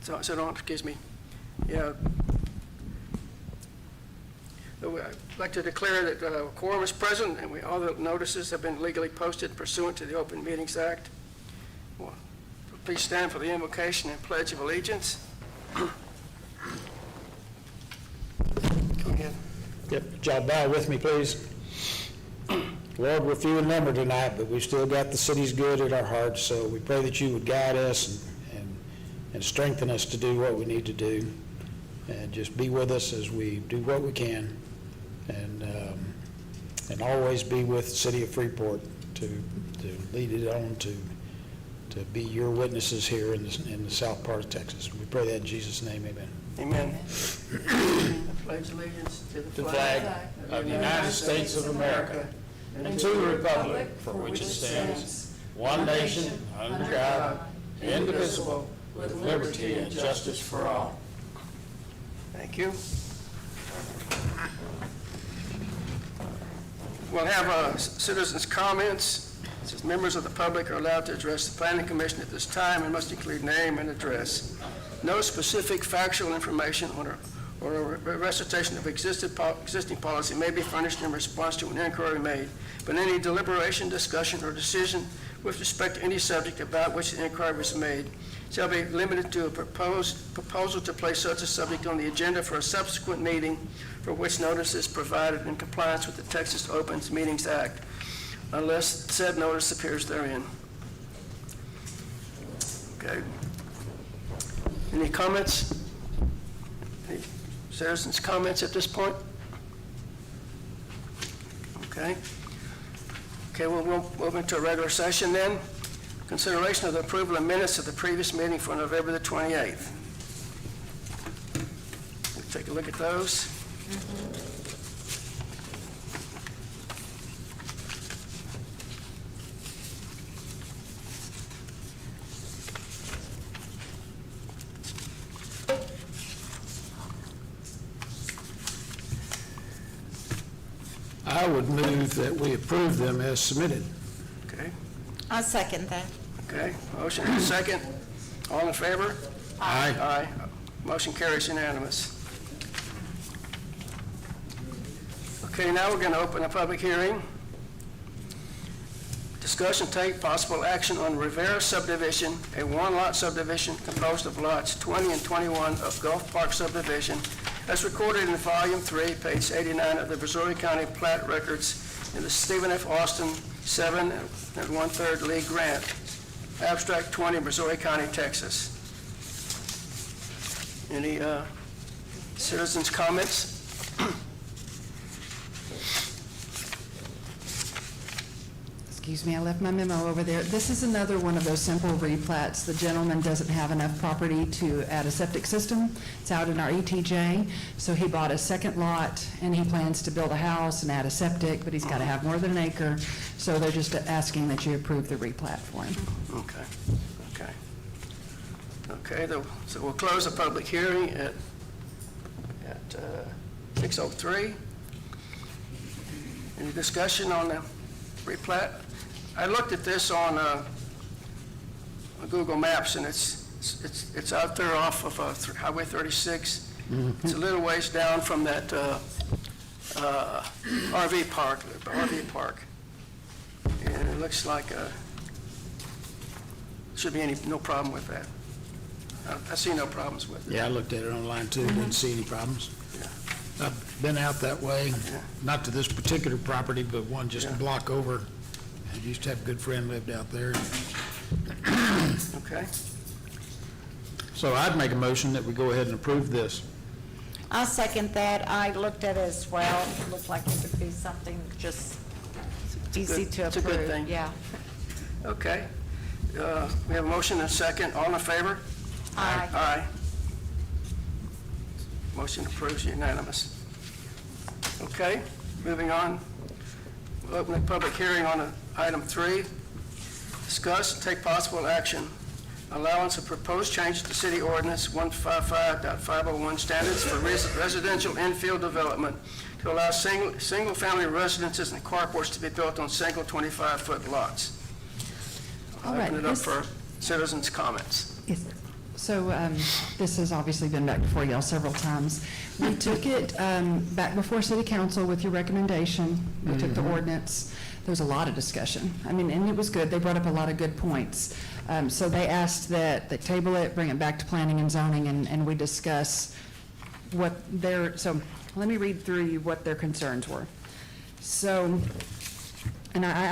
excuse me. Yeah. I'd like to declare that a quorum is present and all the notices have been legally posted pursuant to the Open Meetings Act. Well, please stand for the invocation and pledge of allegiance. Go ahead. Yep, y'all bow with me, please. Lord, we're few in number tonight, but we've still got the city's good at our hearts, so we pray that you would guide us and strengthen us to do what we need to do, and just be with us as we do what we can, and always be with the city of Freeport to lead it on to be your witnesses here in the south part of Texas. We pray that in Jesus' name, amen. Amen. I pledge allegiance to the flag of the United States of America and to the republic for which it stands, one nation, under God, indivisible, with liberty and justice for all. Thank you. We'll have citizens' comments. It says members of the public are allowed to address the Planning Commission at this time and must include name and address. No specific factual information or a recitation of existing policy may be furnished in response to an inquiry made, but any deliberation, discussion, or decision with respect to any subject about which the inquiry was made shall be limited to a proposal to place such a subject on the agenda for a subsequent meeting for which notice is provided in compliance with the Texas Open Meetings Act, unless said notice appears therein. Okay. Any comments? Any citizens' comments at this point? Okay. Okay, we'll move into a regular session then. Consideration of the approval of minutes of the previous meeting for November the 28th. We'll take a look at those. I would move that we approve them as submitted. Okay. I'll second that. Okay. Motion and second. All in favor? Aye. Aye. Motion carries unanimous. Okay, now we're going to open a public hearing. Discussion, take possible action on Rivera subdivision, a one-lot subdivision composed of lots 20 and 21 of Gulf Park subdivision, as recorded in Volume 3, page 89 of the Missouri County Plat Records in the Stephen F. Austin 7 1/3 League Grant, Abstract 20, Missouri County, Texas. Any citizens' comments? Excuse me, I left my memo over there. This is another one of those simple replats. The gentleman doesn't have enough property to add a septic system. It's out in our ETJ, so he bought a second lot, and he plans to build a house and add a septic, but he's got to have more than an acre, so they're just asking that you approve the replat for him. Okay. So we'll close the public hearing at 6:03. Any discussion on the replat? I looked at this on Google Maps, and it's out there off of Highway 36. Mm-hmm. It's a little ways down from that RV park, and it looks like should be no problem with that. I see no problems with it. Yeah, I looked at it online too, didn't see any problems. Yeah. I've been out that way, not to this particular property, but one just a block over. I used to have a good friend lived out there. Okay. So I'd make a motion that we go ahead and approve this. I'll second that. I looked at it as well. It looked like it could be something just easy to approve. It's a good thing. Yeah. Okay. We have a motion and a second. All in favor? Aye. Aye. Motion approves, unanimous. Okay, moving on. We'll open a public hearing on item 3. Discuss and take possible action. Allowance of proposed changes to City Ordinance 155.501 standards for residential infill development to allow single-family residences and carports to be built on single 25-foot lots. All right, Open it up for citizens' comments. Yes. So this has obviously been back before y'all several times. We took it back before city council with your recommendation. We took the ordinance. There was a lot of discussion. I mean, and it was good. They brought up a lot of good points. So they asked that they table it, bring it back to planning and zoning, and we discuss what so let me read through you what their concerns were. So, and I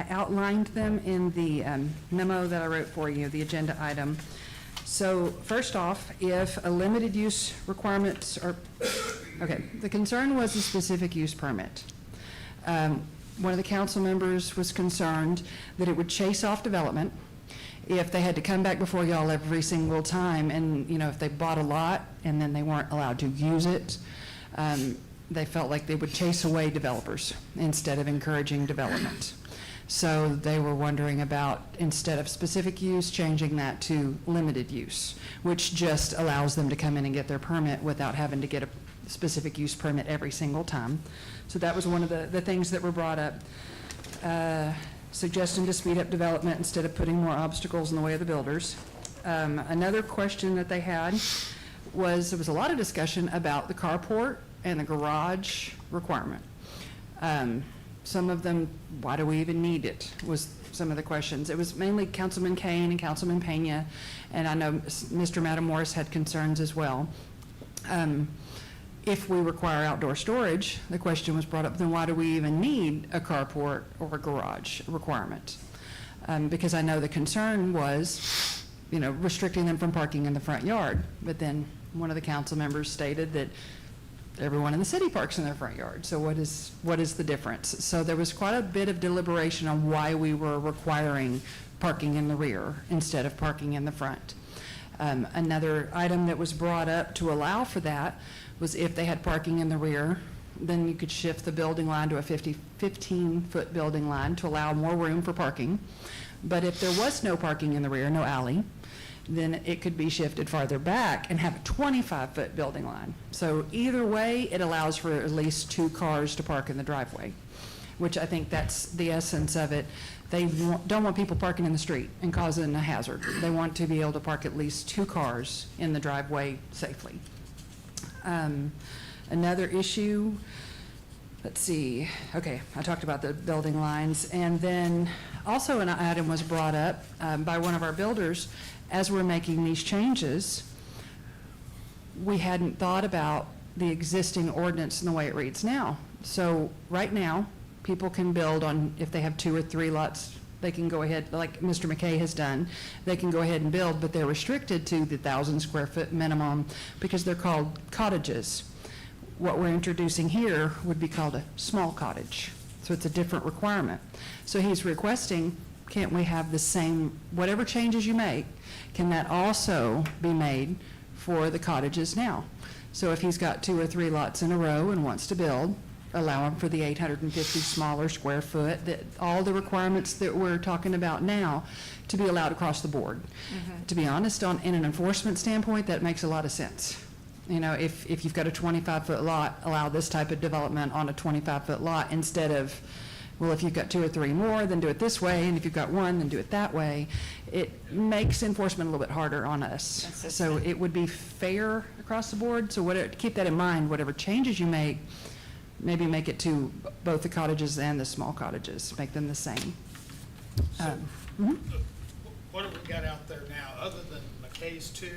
outlined them in the memo that I wrote for you, the agenda item. So first off, if a limited use requirements are, okay, the concern was a specific use permit. One of the council members was concerned that it would chase off development if they had to come back before y'all every single time, and, you know, if they bought a lot and then they weren't allowed to use it, they felt like they would chase away developers instead of encouraging development. So they were wondering about, instead of specific use, changing that to limited use, which just allows them to come in and get their permit without having to get a specific use permit every single time. So that was one of the things that were brought up. Suggesting to speed up development instead of putting more obstacles in the way of the builders. Another question that they had was, there was a lot of discussion about the carport and the garage requirement. Some of them, why do we even need it, was some of the questions. It was mainly Councilman Kane and Councilman Pena, and I know Mr. Matamoros had concerns as well. If we require outdoor storage, the question was brought up, then why do we even need a carport or a garage requirement? Because I know the concern was, you know, restricting them from parking in the front yard. But then one of the council members stated that everyone in the city parks in their front yard. So what is the difference? So there was quite a bit of deliberation on why we were requiring parking in the rear instead of parking in the front. Another item that was brought up to allow for that was if they had parking in the rear, then you could shift the building line to a 15-foot building line to allow more room for parking. But if there was no parking in the rear, no alley, then it could be shifted farther back and have a 25-foot building line. So either way, it allows for at least 2 cars to park in the driveway, which I think that's the essence of it. They don't want people parking in the street and causing a hazard. They want to be able to park at least 2 cars in the driveway safely. Another issue, let's see, okay, I talked about the building lines, and then also an item was brought up by one of our builders. As we're making these changes, we hadn't thought about the existing ordinance and the way it reads now. So right now, people can build on, if they have 2 or 3 lots, they can go ahead, like Mr. McKay has done, they can go ahead and build, but they're restricted to the 1,000 square foot minimum because they're called cottages. What we're introducing here would be called a small cottage. So it's a different requirement. So he's requesting, can't we have the same, whatever changes you make, can that also be made for the cottages now? So if he's got 2 or 3 lots in a row and wants to build, allow him for the 850 smaller square foot, that all the requirements that we're talking about now to be allowed across the board. To be honest, in an enforcement standpoint, that makes a lot of sense. You know, if you've got a 25-foot lot, allow this type of development on a 25-foot lot instead of, well, if you've got 2 or 3 more, then do it this way, and if you've got 1, then do it that way. It makes enforcement a little bit harder on us. So it would be fair across the board. So keep that in mind, whatever changes you make, maybe make it to both the cottages and the small cottages, make them the same. What have we got out there now, other than McKay's 2?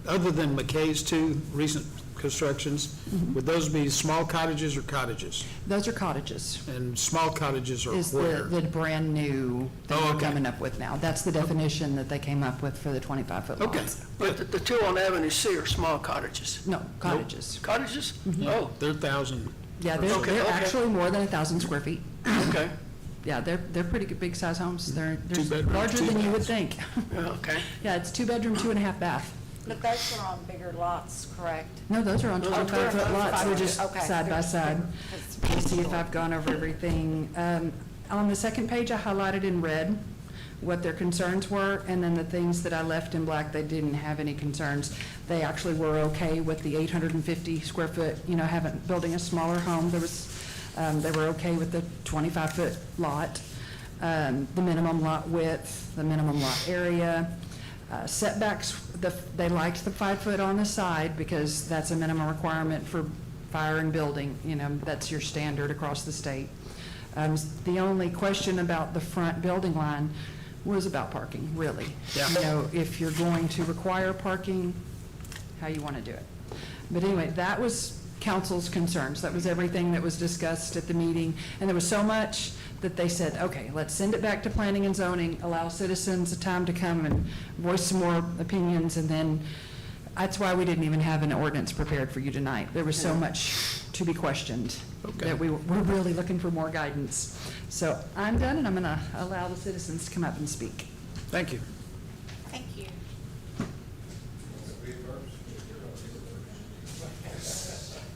Other than McKay's 2 recent constructions, would those be small cottages or cottages? Those are cottages. And small cottages are Is where? the brand new that Oh, we're okay. coming up with now. That's the definition that they came up with for the 25-foot Okay. lots. But the 2 on Avenue C are small cottages. No, cottages. Cottages? Oh, they're 1,000. Yeah, they're Okay, okay. actually more than 1,000 square feet. Okay, Yeah, they're pretty good, big size homes. They're 2 bedrooms, larger 2 than you would baths. think. okay. Yeah, it's 2 bedroom, 2.5 bath. But those are on bigger lots, correct? No, those are on Those are 25-foot lots. They're just Okay. side by side. Let's see if I've gone over everything. On the second page, I highlighted in red what their concerns were, and then the things that I left in black, they didn't have any concerns. They actually were okay with the 850 square foot, building a smaller home. They were okay with the 25-foot lot, the minimum lot width, the minimum lot area. Setbacks, they liked the 5 foot on the side because that's a minimum requirement for fire and building, that's your standard across the state. The only question about the front building line was about parking, really. Yeah. If you're going to require parking, how you want to do it. But anyway, that was council's concerns. That was everything that was discussed at the meeting. And there was so much that they said, okay, let's send it back to planning and zoning, allow citizens a time to come and voice some more opinions, and then that's why we didn't even have an ordinance prepared for you tonight. There was so much to be questioned that we're really looking for more guidance. So I'm done, and I'm going to allow the citizens to come up and speak. Thank you. Thank you.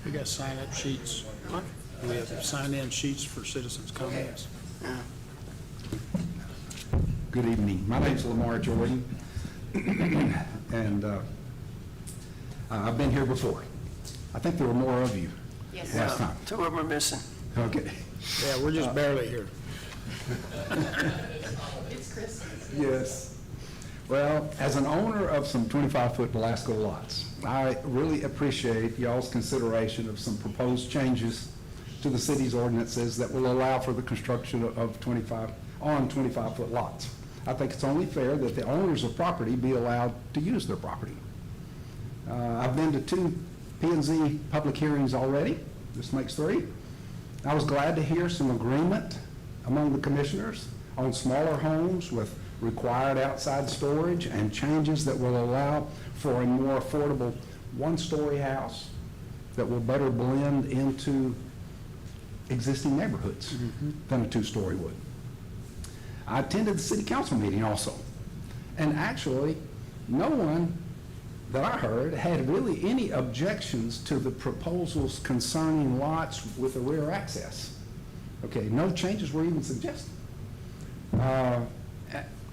We got sign-up sheets. We have sign-in sheets for citizens' comments. Good evening. My name's Lamar Jordan, and I've been here before. I think there were more of you last time. 2 of them are missing. Okay. Yeah, we're just barely here. Yes. Well, as an owner of some 25-foot Velasco lots, I really appreciate y'all's consideration of some proposed changes to the city's ordinances that will allow for the construction of 25-foot lots. I think it's only fair that the owners of property be allowed to use their property. I've been to 2 P&Z public hearings already. This makes 3. I was glad to hear some agreement among the commissioners on smaller homes with required outside storage and changes that will allow for a more affordable 1-story house that will better blend into existing neighborhoods than a 2-story would. I attended the city council meeting also, and actually no one that I heard had really any objections to the proposals concerning lots with a rear access. Okay, no changes were even suggested.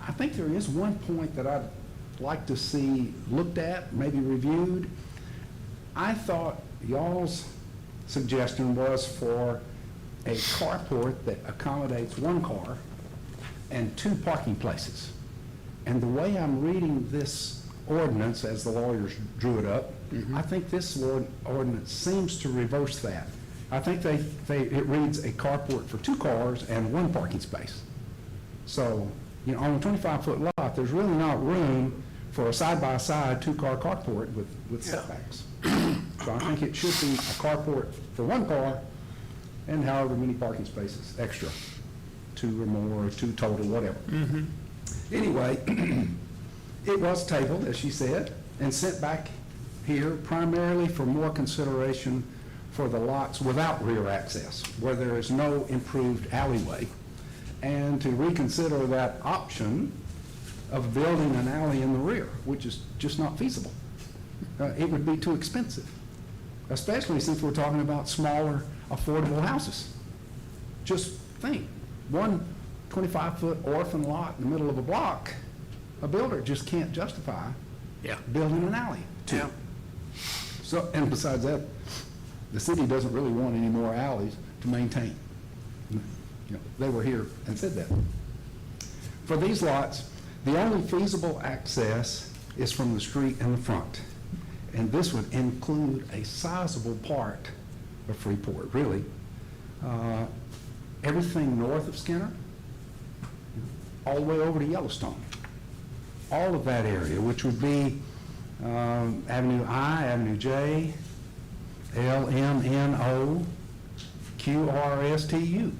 I think there is one point that I'd like to see looked at, maybe reviewed. I thought y'all's suggestion was for a carport that accommodates 1 car and 2 parking places. And the way I'm reading this ordinance, as the lawyers drew it up, I think this ordinance seems to reverse that. I think it reads a carport for 2 cars and 1 parking space. So, on a 25-foot lot, there's really not room for a side-by-side 2-car carport with setbacks. So I think it should be a carport for 1 car and however many parking spaces extra, 2 or more, or 2 total, whatever. Anyway, it was tabled, as she said, and sent back here primarily for more consideration for the lots without rear access, where there is no improved alleyway, and to reconsider that option of building an alley in the rear, which is just not feasible. It would be too expensive, especially since we're talking about smaller, affordable houses. Just think, one 25-foot orphan lot in the middle of a block, a builder just can't justify building an alley to. Yeah. So, and besides that, the city doesn't really want any more alleys to maintain. They were here and said that. For these lots, the only feasible access is from the street in the front. And this would include a sizable part of Freeport, really. Everything north of Skinner, all the way over to Yellowstone. All of that area, which would be Avenue I, Avenue J, LMNO, QRSTU.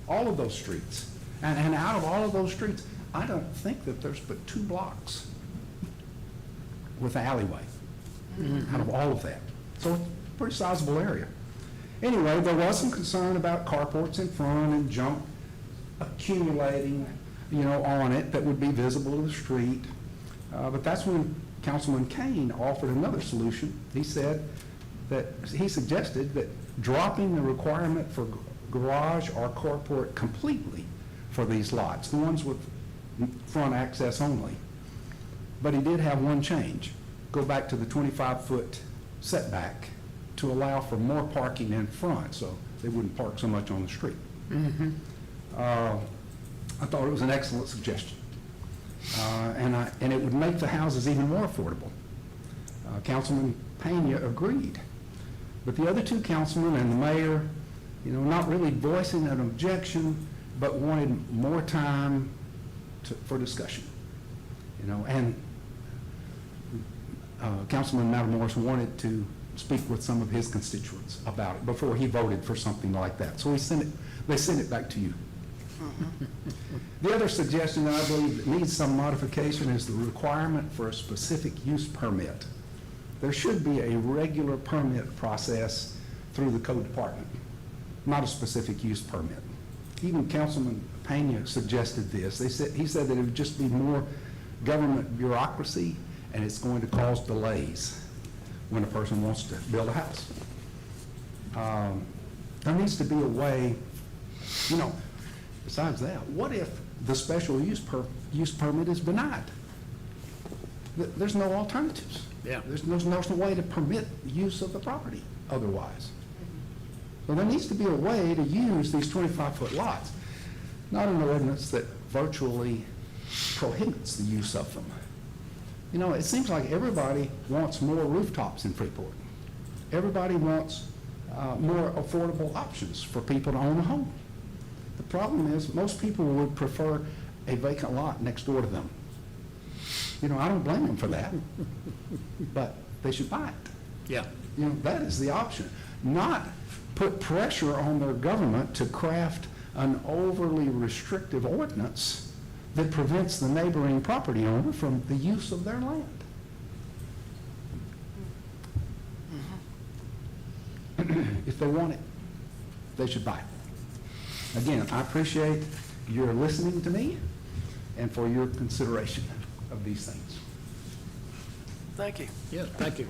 All of those streets. And out of all of those streets, I don't think that there's but 2 blocks with an alleyway out of all of that. So it's a pretty sizable area. Anyway, there was some concern about carports in front and junk accumulating, on it that would be visible to the street. But that's when Councilman Kane offered another solution. He suggested that dropping the requirement for garage or carport completely for these lots, the ones with front access only. But he did have one change, go back to the 25-foot setback to allow for more parking in front, so they wouldn't park so much on the street. I thought it was an excellent suggestion. and it would make the houses even more affordable. Councilman Pena agreed. But the other two councilmen and the mayor, not really voicing an objection, but wanted more time for discussion. And Councilman Matamoros wanted to speak with some of his constituents about it before he voted for something like that. So they sent it back to you. The other suggestion that I believe that needs some modification is the requirement for a specific use permit. There should be a regular permit process through the code department, not a specific use permit. Even Councilman Pena suggested this. He said that it would just be more government bureaucracy, and it's going to cause delays when a person wants to build a house. There needs to be a way, besides that, what if the special use permit is denied? There's no alternatives. Yeah. There's no way to permit use of the property otherwise. So there needs to be a way to use these 25-foot lots, not an ordinance that virtually prohibits the use of them. It seems like everybody wants more rooftops in Freeport. Everybody wants more affordable options for people to own a home. The problem is most people would prefer a vacant lot next door to them. I don't blame them for that, but they should buy it. Yeah. That is the option. Not put pressure on their government to craft an overly restrictive ordinance that prevents the neighboring property owner from the use of their land. If they want it, they should buy it. Again, I appreciate your listening to me and for your consideration of these things. Thank you. Yes, thank you.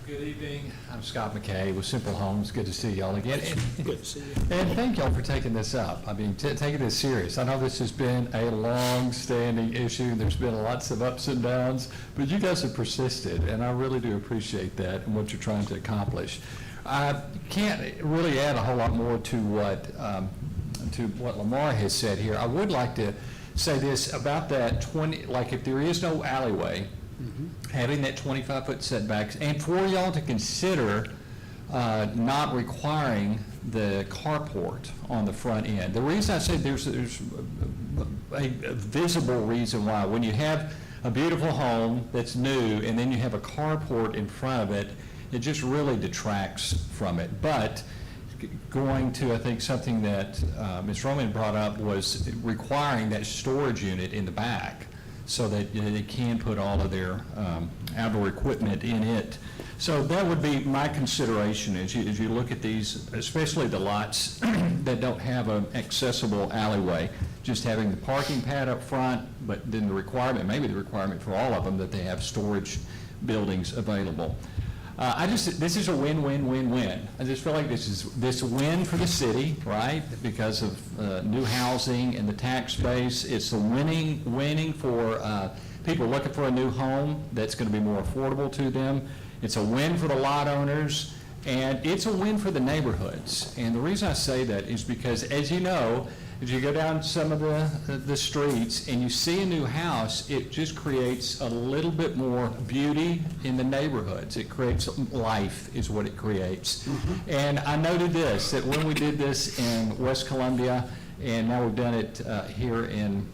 Good evening. I'm Scott McKay with Simple Homes. Good to see y'all again. Good to see you. And thank y'all for taking this up. I mean, taking this serious. I know this has been a long-standing issue. There's been lots of ups and downs, but you guys have persisted, and I really do appreciate that and what you're trying to accomplish. I can't really add a whole lot more to what Lamar has said here. I would like to say this about that 20, like if there is no alleyway, having that 25-foot setbacks, and for y'all to consider not requiring the carport on the front end. The reason I say there's a visible reason why. When you have a beautiful home that's new and then you have a carport in front of it, it just really detracts from it. But going to, I think, something that Ms. Roman brought up was requiring that storage unit in the back, so that they can put all of their outdoor equipment in it. So that would be my consideration as you look at these, especially the lots that don't have an accessible alleyway, just having the parking pad up front, but then the requirement, maybe the requirement for all of them, that they have storage buildings available. This is a win-win-win-win. I just feel like this win for the city, right? Because of new housing and the tax base. It's a winning for people looking for a new home that's going to be more affordable to them. It's a win for the lot owners, and it's a win for the neighborhoods. And the reason I say that is because, as you know, if you go down some of the streets and you see a new house, it just creates a little bit more beauty in the neighborhoods. It creates life, is what it creates. And I noted this, that when we did this in West Columbia, and now we've done it here in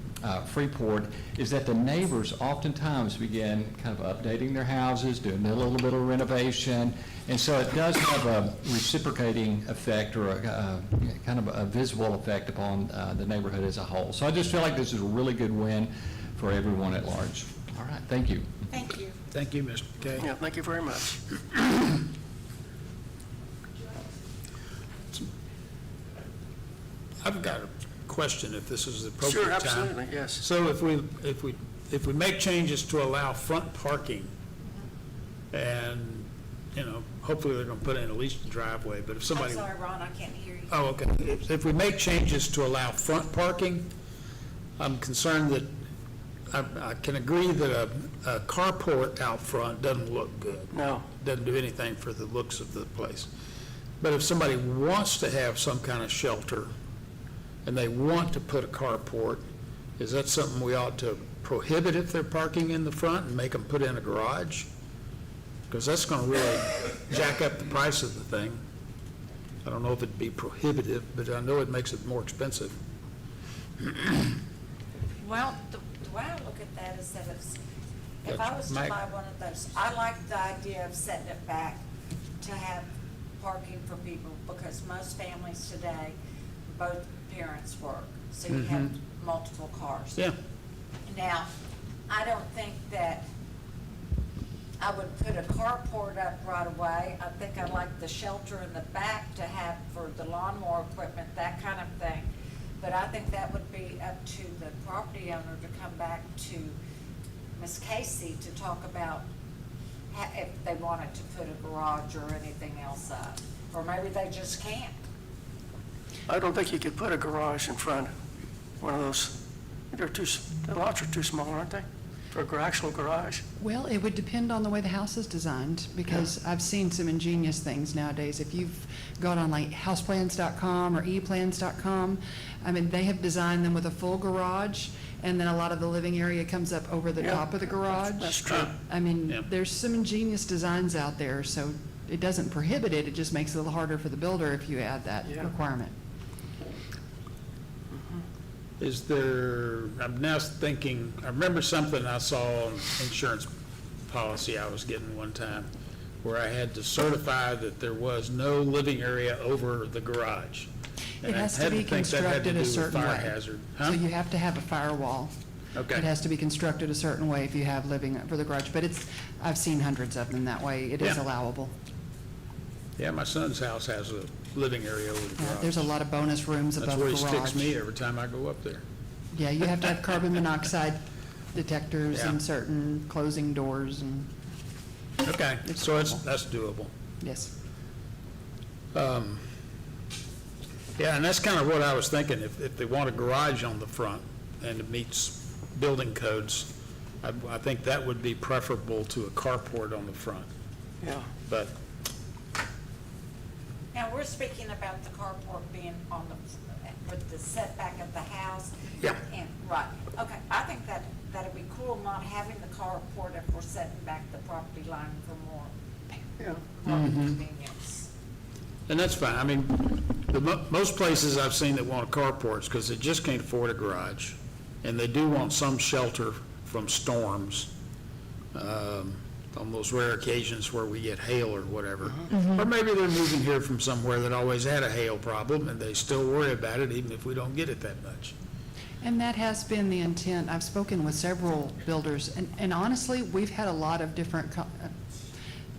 Freeport, is that the neighbors oftentimes begin kind of updating their houses, doing a little bit of renovation, and so it does have a reciprocating effect, or a kind of a visible effect upon the neighborhood as a whole. So I just feel like this is a really good win for everyone at large. All right, thank you. Thank you. Thank you, Mr. McKay. Yeah, thank you very much. I've got a question, if this is the appropriate Sure, time. absolutely, yes. So if we make changes to allow front parking, and, hopefully they're gonna put in at least a driveway, but if I'm somebody. sorry, Ron, I can't hear you. Oh, okay. If we make changes to allow front parking, I'm concerned that, I can agree that a carport out front doesn't look good. No. Doesn't do anything for the looks of the place. But if somebody wants to have some kind of shelter and they want to put a carport, is that something we ought to prohibit if they're parking in the front and make them put in a garage? Because that's going to really jack up the price of the thing. I don't know if it'd be prohibitive, but I know it makes it more expensive. Well, the way I look at that is that if I was to Mike? buy one of those, I like the idea of setting it back to have parking for people, because most families today, both parents work, so you have multiple cars. Yeah, Now, I don't think that I would put a carport up right away. I think I like the shelter in the back to have for the lawnmower equipment, that kind of thing. But I think that would be up to the property owner to come back to Ms. Casey to talk about if they wanted to put a garage or anything else up. Or maybe they just can't. I don't think you could put a garage in front of one of those. The lots are too small, aren't they, for an actual garage? Well, it would depend on the way the house is designed, because I've seen some ingenious things nowadays. If you've gone on like houseplans.com or eplans.com, I mean, they have designed them with a full garage, and then a lot of the living area comes up over the Yeah. top of the garage. That's true. I mean, Yeah. there's some ingenious designs out there, so it doesn't prohibit it, it just makes it a little harder for the builder if you add that Yeah. requirement. is there, I'm now thinking, I remember something I saw on insurance policy I was getting one time, where I had to certify that there was no living area over the garage. It And I has to had be think that had to constructed do a with certain fire way. hazard. So Huh? you have to have a firewall. Okay. It has to be constructed a certain way if you have living for the garage, but I've seen hundreds of them that way. It is Yeah. allowable. Yeah, my son's house has a living area over the garage. There's a lot of bonus rooms That's above where the he garage. sticks me every time I go up there. Yeah, you have to have carbon monoxide detectors Yeah. and certain closing doors and, Okay, It's so doable. that's doable. yes. Yeah, and that's kind of what I was thinking, if they want a garage on the front and it meets building codes, I think that would be preferable to a carport on the front, Yeah. but, Now, we're speaking about the carport being on with the setback of the house. Yeah. And, right, okay, I think that'd be cool, not having the carport if we're setting back the property line for more Yeah. convenience. and that's fine. I mean, most places I've seen that want carports, because they just can't afford a garage, and they do want some shelter from storms, on those rare occasions where we get hail or whatever. Or maybe they're moving here from somewhere that always had a hail problem, and they still worry about it even if we don't get it that much. And that has been the intent. I've spoken with several builders, and honestly, we've had a lot of different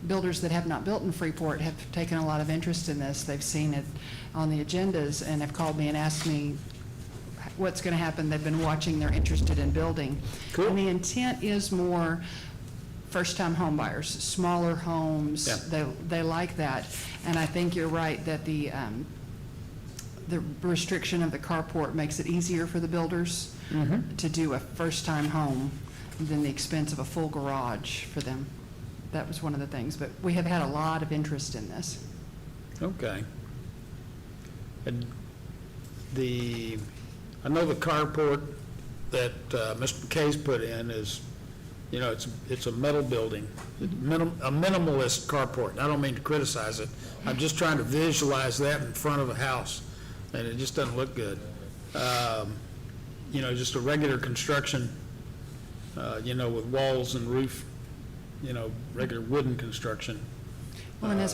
builders that have not built in Freeport have taken a lot of interest in this. They've seen it on the agendas and have called me and asked me what's going to happen. They've been watching, they're interested in building. Cool. And the intent is more first-time home buyers, smaller homes. Yeah. They like that. And I think you're right that the restriction of the carport makes it easier for the builders to do a first-time home than the expense of a full garage for them. That was one of the things, but we have had a lot of interest in this. Okay. And I know the carport that Mr. McKay's put in is, you know, it's a metal building, a minimalist carport. I don't mean to criticize it. I'm just trying to visualize that in front of a house, and it just doesn't look good. You know, just a regular construction, you know, with walls and roof, you know, regular wooden construction. Well, and as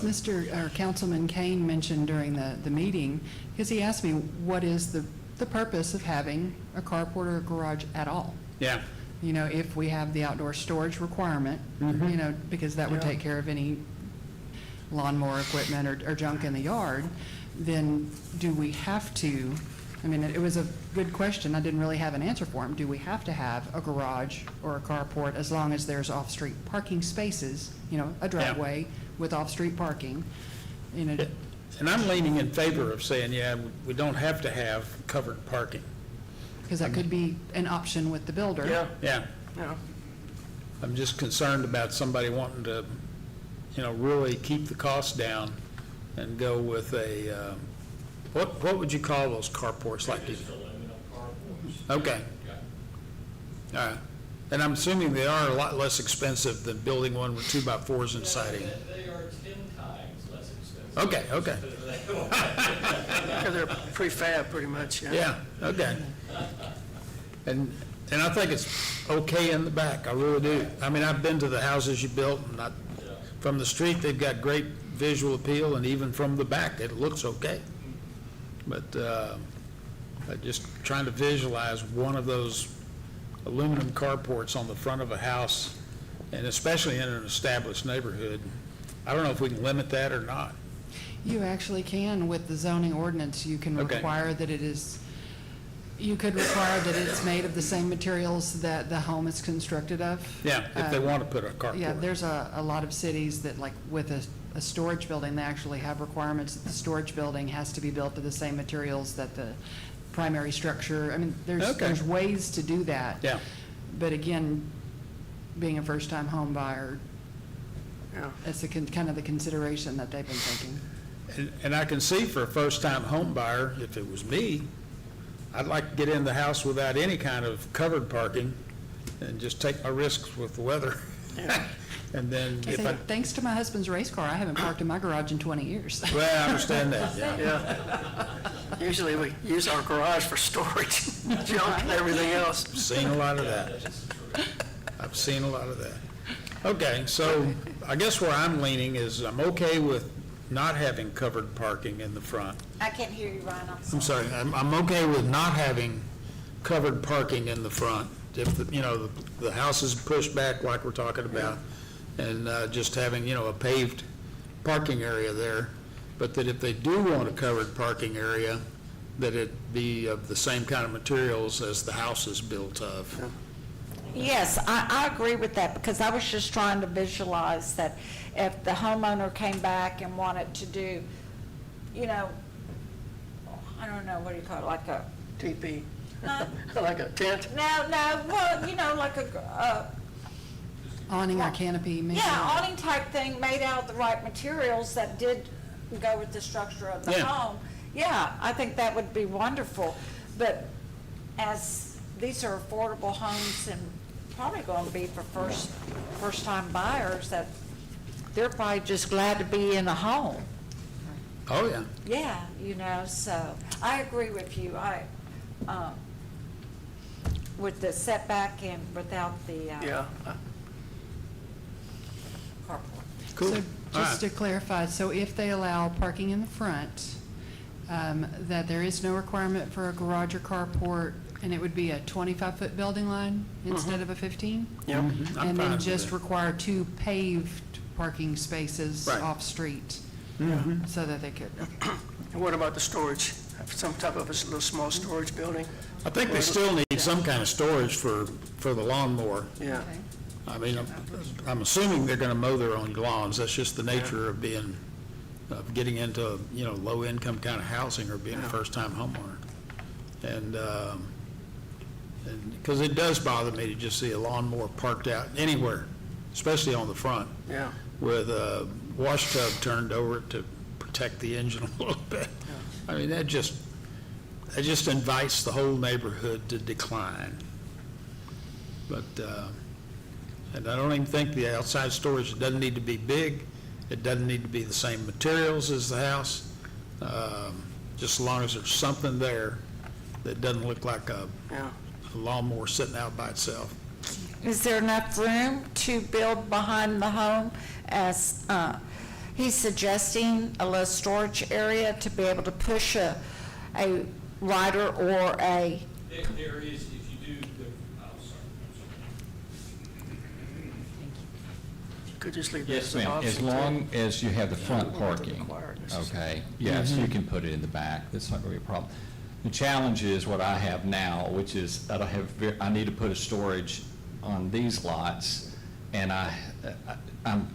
Councilman Kane mentioned during the meeting, because he asked me, what is the purpose of having a carport or a garage at all? Yeah, You know, if we have the outdoor storage requirement, you know, because that would Yeah. take care of any lawnmower equipment or junk in the yard, then do we have to, I mean, it was a good question. I didn't really have an answer for him. Do we have to have a garage or a carport as long as there's off-street parking spaces, you know, a driveway with off-street parking? You know, and I'm leaning in favor of saying, yeah, we don't have to have covered parking. because that could be an option with the builder. Yeah, Yeah, yeah. I'm just concerned about somebody wanting to, you know, really keep the cost down and go with a, what would you call those carports like these? Just aluminum carports. Okay. All right. And I'm assuming they are a lot less expensive than building one with 2x4s and siding. They are 10 times less expensive. Okay. Because they're prefab pretty much, yeah. Yeah, okay. And I think it's okay in the back, I really do. I mean, I've been to the houses you built, and from the street, they've got great visual appeal, and even from the back, it looks okay. But I'm just trying to visualize one of those aluminum carports on the front of a house, and especially in an established neighborhood. I don't know if we can limit that or not. You actually can with the zoning ordinance. You can Okay. require that you could require that it's made of the same materials that the home is constructed of. Yeah, if they want to put a carport. Yeah, there's a lot of cities that, like with a storage building, they actually have requirements that the storage building has to be built to the same materials that the primary structure. I mean, Okay. there's ways to do that. Yeah. But again, being a first-time home buyer, Yeah. that's kind of the consideration that they've been taking. And I can see for a first-time home buyer, if it was me, I'd like to get in the house without any kind of covered parking and just take my risks with the weather. And then I if say, I, thanks to my husband's race car, I haven't parked in my garage in 20 years. well, I understand that, yeah. Yeah. Usually we use our garage for storage, junk and everything else. I've seen a lot of that. I've seen a lot of that. Okay, so I guess where I'm leaning is I'm okay with not having covered parking in the front. I can't hear you, Ryan, I'm sorry, I'm okay with not having covered parking in the front. If, the house is pushed back like we're talking about, and just having, a paved parking area there. But that if they do want a covered parking area, that it be of the same kind of materials as the house is built of. Yes, I agree with that, because I was just trying to visualize that if the homeowner came back and wanted to do, I don't know, what do you call it, like a, TP, no, like a tent. well, like a, Awning or canopy, maybe. yeah, awning type thing made out of the right materials that did go with the structure of the Yeah. home. Yeah, I think that would be wonderful, but as these are affordable homes and probably going to be for first-time buyers, that they're probably just glad to be in a home. Oh, yeah. Yeah, so I agree with you. With the setback and without the Yeah. carport. Cool. So All just right. to clarify, so if they allow parking in the front, that there is no requirement for a garage or carport, and it would be a 25-foot building line instead of a 15? Yeah. I'm And fine then with just that. require 2 paved parking spaces Right. off-street, so that they could, okay. And what about the storage? Have some type of a little small storage building? I think they still need some kind of storage for the lawnmower. Yeah. Okay. I mean, I'm assuming they're gonna mow their own lawns. That's just the nature of getting into, low-income kind of housing or being a first-time homeowner. And because it does bother me to just see a lawnmower parked out anywhere, especially on the front, Yeah. with a wash tub turned over to protect the engine a little bit. I mean, that just invites the whole neighborhood to decline. But, and I don't even think the outside storage, it doesn't need to be big. It doesn't need to be the same materials as the house. Just as long as there's something there that doesn't look like a Yeah. lawnmower sitting out by itself. Is there enough room to build behind the home as he's suggesting a little storage area to be able to push a rider or a, There is, if you do, Could just leave Yes, this as an ma'am, option. as too. long as you have the front It wasn't parking, required necessarily. okay? Yes, you can put it in the back, that's not going to be a problem. The challenge is what I have now, which is that I need to put a storage on these lots, and I'm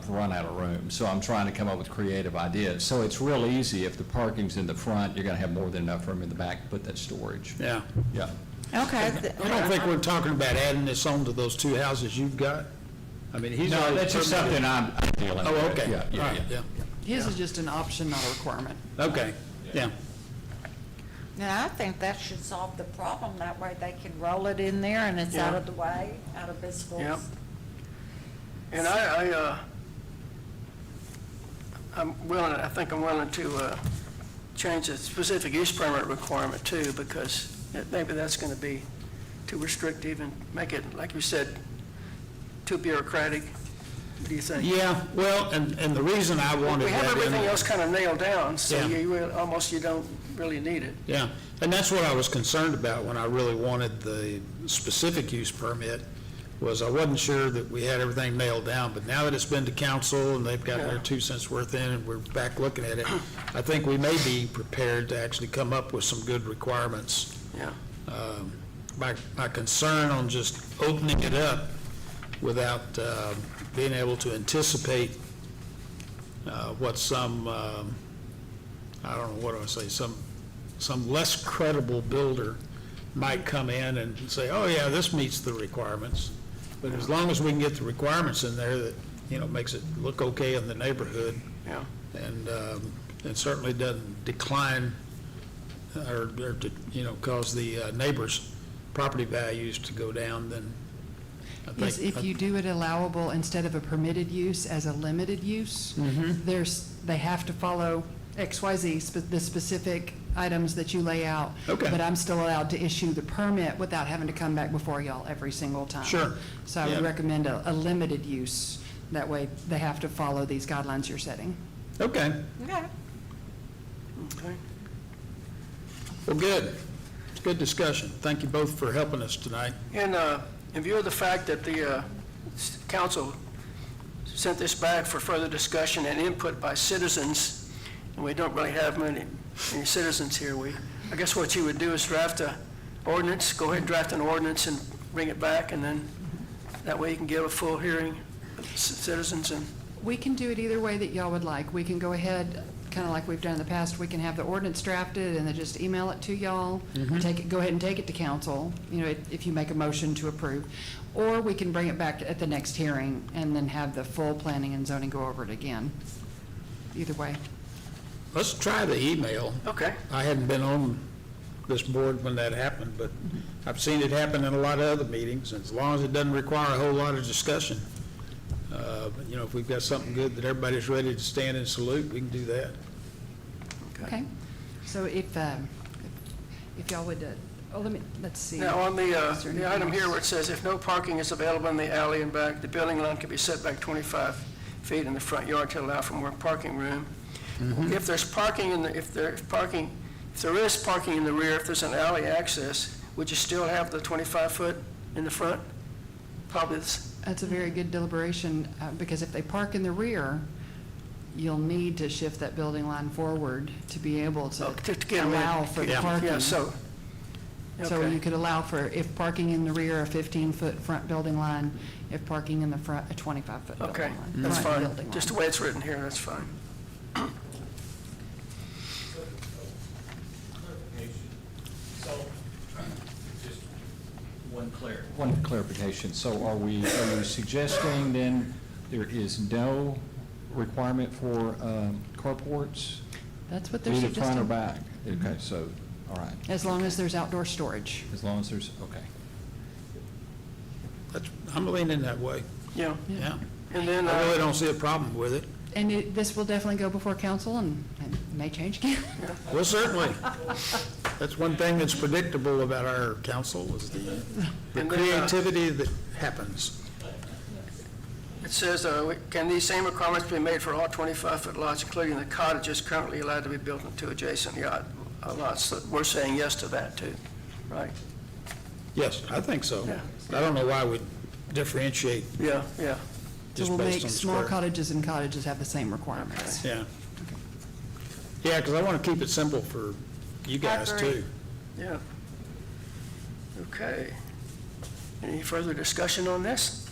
run out of room, so I'm trying to come up with creative ideas. So it's real easy, if the parking's in the front, you're going to have more than enough room in the back to put that storage. Yeah. Yeah. okay. I don't think we're talking about adding this on to those 2 houses you've got. I mean, he's No, already that's just permitted- something I'm dealing with. Oh, okay. Yeah, All yeah, right, yeah. His is just an option, not a requirement. Okay, yeah. Now, I think that should solve the problem. That way they can roll it in there and it's out Yeah. of the way, out of Bisco's. Yeah. And I think I'm willing to change the specific use permit requirement too, because maybe that's going to be too restrictive and make it, like you said, too bureaucratic. What do you think? Yeah, well, and the reason I wanted We have that in everything there- else kind of nailed down, so Yeah. you don't really need it. Yeah, and that's what I was concerned about when I really wanted the specific use permit, was I wasn't sure that we had everything nailed down, but now that it's been to council and they've got their Yeah. 2 cents worth in and we're back looking at it, I think we may be prepared to actually come up with some good requirements. Yeah. My concern on just opening it up without being able to anticipate what some, I don't know, what do I say, some less credible builder might come in and say, oh, yeah, this meets the requirements. But as long as we can get the requirements in there that, makes it look okay in the neighborhood, Yeah. and it certainly doesn't decline or to, cause the neighbors' property values to go down, then I think. Is if you do it allowable instead of a permitted use as a limited use, they have to follow XYZ, the specific items that you lay out. Okay. But I'm still allowed to issue the permit without having to come back before y'all every single time. Sure. So I would Yeah. recommend a limited use. That way, they have to follow these guidelines you're setting. Okay, Okay. Okay. well, good. It's good discussion. Thank you both for helping us tonight. And in view of the fact that the council sent this back for further discussion and input by citizens, and we don't really have many citizens here, I guess what you would do is draft a ordinance, go ahead and draft an ordinance and bring it back, and then that way you can give a full hearing of citizens and, We can do it either way that y'all would like. We can go ahead, kind of like we've done in the past, we can have the ordinance drafted and then just email it to y'all. Go ahead and take it to council, if you make a motion to approve. Or we can bring it back at the next hearing and then have the full planning and zoning go over it again. Either way. Let's try the email. okay. I hadn't been on this board when that happened, but I've seen it happen in a lot of other meetings, and as long as it doesn't require a whole lot of discussion. If we've got something good that everybody's ready to stand and salute, we can do that. Okay? So if y'all would, let's see. Now, on Is there the anything item here else? where it says, if no parking is available in the alley and back, the building line can be set back 25 feet in the front yard to allow for more parking room. If there's parking if there is parking in the rear, if there's an alley access, would you still have the 25-foot in the front? Probably, That's a very good deliberation, because if they park in the rear, you'll need to shift that building line forward to be able to to get them in. allow for the Yeah. parking. Yeah, so, So okay. you could allow for, if parking in the rear, a 15-foot front building line, if parking in the front, a 25-foot building Okay, line. that's front fine. building Just the line. way it's written here, that's fine. Clarification. So, just One clarification. So are you suggesting then there is no requirement for carports, That's what they're either front or suggesting. back? Okay, so, all right, As long as there's outdoor storage. as long as there's, okay. I'm leaning that way, Yeah, yeah. and then, I really don't see a problem with it. And this will definitely go before council and may change again. Well, certainly. That's one thing that's predictable about our council, is the And then, creativity that happens. it says, can these same requirements be made for all 25-foot lots, including the cottages currently allowed to be built into adjacent lots? So we're saying yes to that, too, right? Yes, I think so. Yeah. I don't know why we differentiate Yeah, yeah. So just we'll based make on small square. cottages and cottages have the same requirements. Yeah. Yeah, because I want to keep it simple for you guys, agree. too. Yeah. Okay. Any further discussion on this?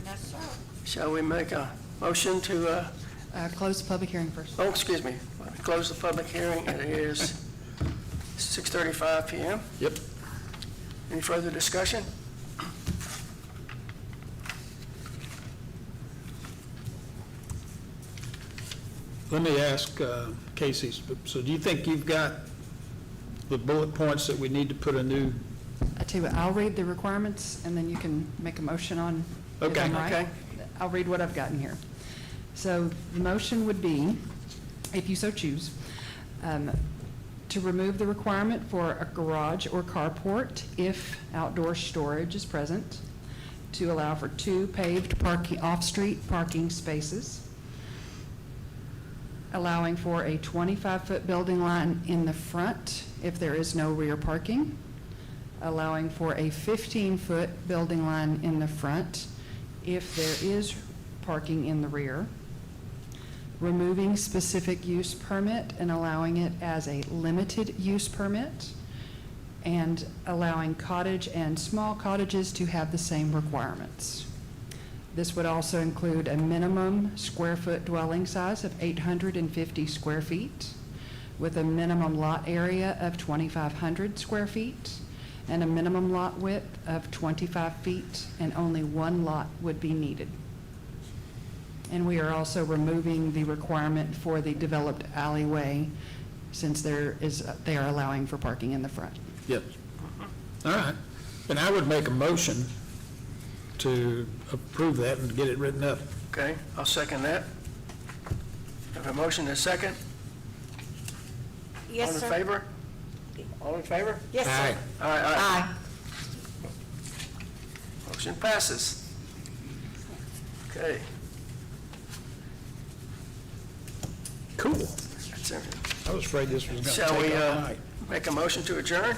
Yes, sir. Shall we make a motion to, Close the public hearing first. excuse me, close the public hearing? It is 6:35 PM. Yep. Any further discussion? Let me ask Casey, so do you think you've got the bullet points that we need to put a new, I tell you what, I'll read the requirements, and then you can make a motion on if Okay. I'm right. Okay. I'll read what I've got in here. So the motion would be, if you so choose, to remove the requirement for a garage or carport if outdoor storage is present, to allow for 2 paved parking, off-street parking spaces, allowing for a 25-foot building line in the front if there is no rear parking, allowing for a 15-foot building line in the front if there is parking in the rear, removing specific use permit and allowing it as a limited use permit, and allowing cottage and small cottages to have the same requirements. This would also include a minimum square foot dwelling size of 850 square feet, with a minimum lot area of 2,500 square feet, and a minimum lot width of 25 feet, and only 1 lot would be needed. And we are also removing the requirement for the developed alleyway, since they are allowing for parking in the front. yes. All right. And I would make a motion to approve that and get it written up. Okay, I'll second that. Have a motion and a second? Yes, All in sir. favor? All in favor? Yes, Aye. sir. Aye, Aye. Motion passes. Okay, Cool. that's everything. I was afraid this was going to Shall we take all night. make a motion to adjourn?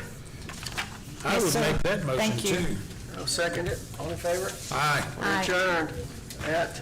I would make that motion Thank you. too. I'll second it. All in favor? Aye. We're adjourned at